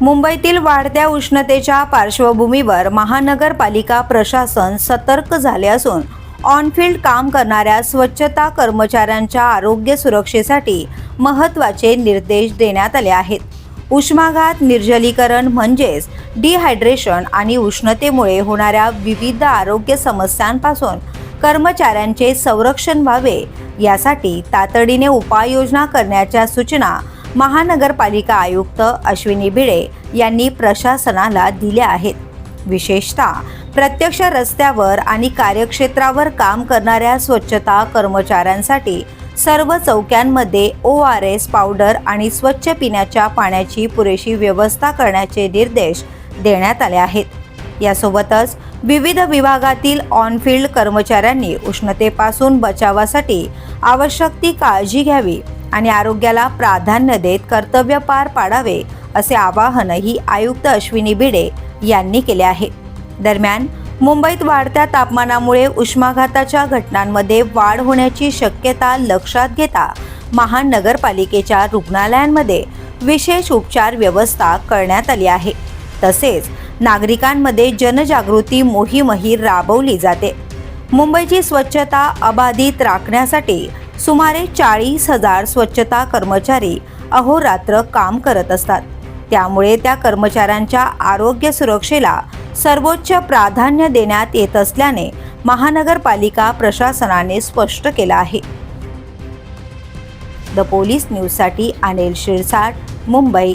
मुंबईतील वाढत्या उष्णतेच्या पार्श्वभूमीवर महानगरपालिका प्रशासन सतर्क झाले असून ऑनफील्ड काम करणाऱ्या स्वच्छता कर्मचाऱ्यांच्या आरोग्य सुरक्षेसाठी महत्त्वाचे निर्देश देण्यात आले आहेत. उष्माघात, निर्जलीकरण म्हणजेच डिहायड्रेशन आणि उष्णतेमुळे होणाऱ्या विविध आरोग्य समस्यांपासून कर्मचाऱ्यांचे संरक्षण व्हावे यासाठी तातडीने उपाययोजना करण्याच्या सूचना महानगरपालिका आयुक्त अश्विनी भिडे यांनी प्रशासनाला दिल्या आहेत. विशेषतः प्रत्यक्ष रस्त्यावर आणि कार्यक्षेत्रावर काम करणाऱ्या स्वच्छता कर्मचाऱ्यांसाठी सर्व चौक्यांमध्ये ORS पावडर आणि स्वच्छ पिण्याच्या पाण्याची पुरेशी व्यवस्था करण्याचे निर्देश देण्यात आले आहेत. यासोबतच विविध विभागातील ऑनफील्ड कर्मचाऱ्यांनी उष्णतेपासून बचावासाठी आवश्यक ती काळजी घ्यावी आणि आरोग्याला प्राधान्य देत कर्तव्य पार पाडावे असे आवाहनही आयुक्त अश्विनी भिडे यांनी केले आहे. दरम्यान मुंबईत वाढत्या तापमानामुळे उष्माघाताच्या घटनांमध्ये वाढ होण्याची शक्यता लक्षात घेता महानगरपालिकेच्या रुग्णालयांमध्ये विशेष उपचार व्यवस्था करण्यात आली आहे. तसेच नागरिकांमध्ये जनजागृती मोहीमही राबवली जाते. मुंबईची स्वच्छता अबाधित राखण्यासाठी सुमारे 40,000 स्वच्छता कर्मचारी अहोरात्र काम करत असतात. त्यामुळे त्या कर्मचाऱ्यांच्या आरोग्य सुरक्षेला सर्वोच्च प्राधान्य देण्यात येत असल्याने महानगरपालिका प्रशासनाने स्पष्ट केलं आहे. द पोलीस न्यूजसाठी अनिल शिरसाट, मुंबई.